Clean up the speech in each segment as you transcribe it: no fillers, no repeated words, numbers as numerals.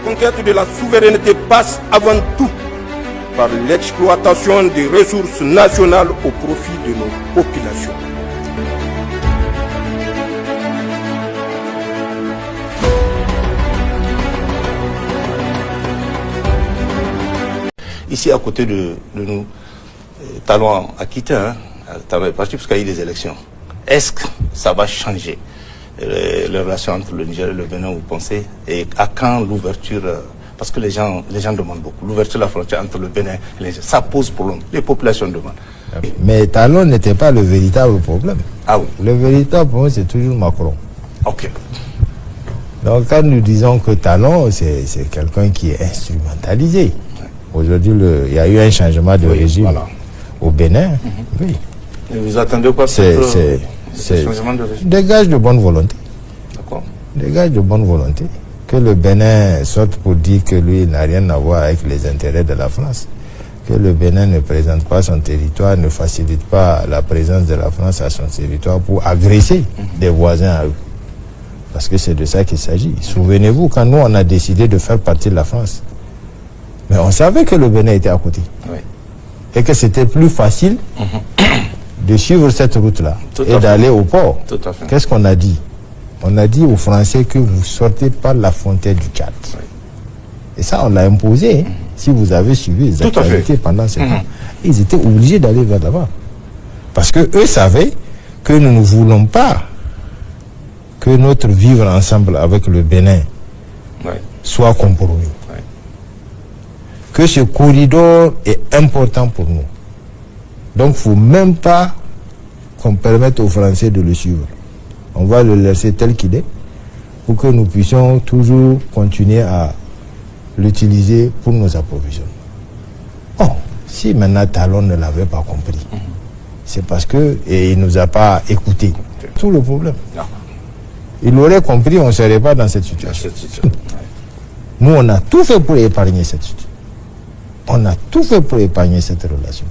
conquête de la souveraineté passe avant tout par l'exploitation des ressources nationales au profit de nos populations. Ici, à côté de nous, Talon a quitté, Talon est parti parce qu'il y a eu des élections. Est-ce que ça va changer les relations entre le Niger et le Bénin, vous pensez? Et à quand l'ouverture? Parce que les gens demandent beaucoup. L'ouverture de la frontière entre le Bénin et le Niger, ça pose problème. Les populations demandent. Mais Talon n'était pas le véritable problème. Ah oui. Le véritable problème, c'est toujours Macron. Ok. Donc quand nous disons que Talon, c'est quelqu'un qui est instrumentalisé. Aujourd'hui, il y a eu un changement de régime au Bénin. Oui. Et vous attendez quoi? C'est changement de régime? Des gages de bonne volonté. D'accord. Des gages de bonne volonté. Que le Bénin sorte pour dire que lui n'a rien à voir avec les intérêts de la France. Que le Bénin ne présente pas son territoire, ne facilite pas la présence de la France à son territoire pour agresser des voisins à eux. Parce que c'est de ça qu'il s'agit. Souvenez-vous, quand nous on a décidé de faire partie de la France, mais on savait que le Bénin était à côté. Oui. Et que c'était plus facile de suivre cette route-là et d'aller au port. Qu'est-ce qu'on a dit? On a dit aux Français que vous sortez par la frontière du Tchad. Oui. Et ça, on l'a imposé. Si vous avez suivi les actualités pendant ce temps, ils étaient obligés d'aller vers là-bas. Parce qu'eux savaient que nous ne voulons pas que notre vivre ensemble avec le Bénin soit compromis. Que ce corridor est important pour nous. Donc, il ne faut même pas qu'on permette aux Français de le suivre. On va le laisser tel qu'il est pour que nous puissions toujours continuer à l'utiliser pour nos approvisionnements. Oh, si maintenant Talon ne l'avait pas compris, c'est parce qu'il ne nous a pas écoutés. Tout le problème. Il l'aurait compris, on ne serait pas dans cette situation. Nous, on a tout fait pour épargner cette situation. On a tout fait pour épargner cette relation.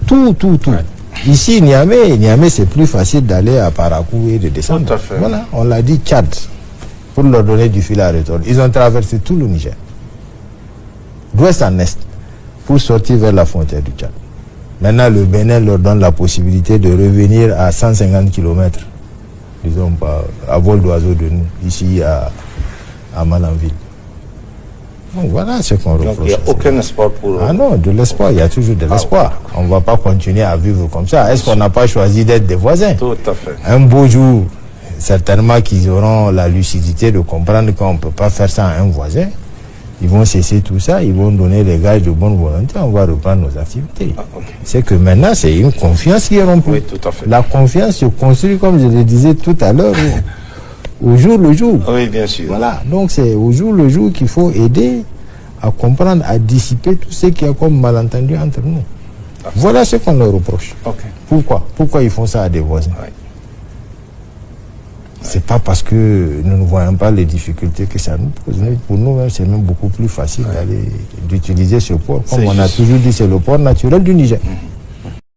Tout. Ouais. Ici, Niamey, c'est plus facile d'aller à Parakou et de descendre. Tout à fait. Voilà, on l'a dit Tchad, pour leur donner du fil à retordre. Ils ont traversé tout le Niger, d'ouest en est, pour sortir vers la frontière du Tchad. Maintenant, le Bénin leur donne la possibilité de revenir à 150 km, disons, à vol d'oiseau de nous, ici à Malanville. Donc voilà ce qu'on reproche. Il n'y a aucun espoir pour... Ah non, de l'espoir, il y a toujours de l'espoir. On ne va pas continuer à vivre comme ça. Est-ce qu'on n'a pas choisi d'être des voisins? Tout à fait. Un beau jour, certainement qu'ils auront la lucidité de comprendre qu'on ne peut pas faire ça à un voisin. Ils vont cesser tout ça, ils vont donner les gages de bonne volonté, on va reprendre nos activités. C'est que maintenant, c'est une confiance qui est rompue. Oui, tout à fait. La confiance se construit, comme je le disais tout à l'heure, au jour le jour. Oui, bien sûr. Voilà, donc c'est au jour le jour qu'il faut aider à comprendre, à dissiper tout ce qu'il y a comme malentendu entre nous. Voilà ce qu'on leur reproche. Pourquoi ils font ça à des voisins? C'est pas parce que nous ne voyons pas les difficultés que ça nous pose. Pour nous, c'est même beaucoup plus facile d'utiliser ce port. Comme on a toujours dit, c'est le port naturel du Niger.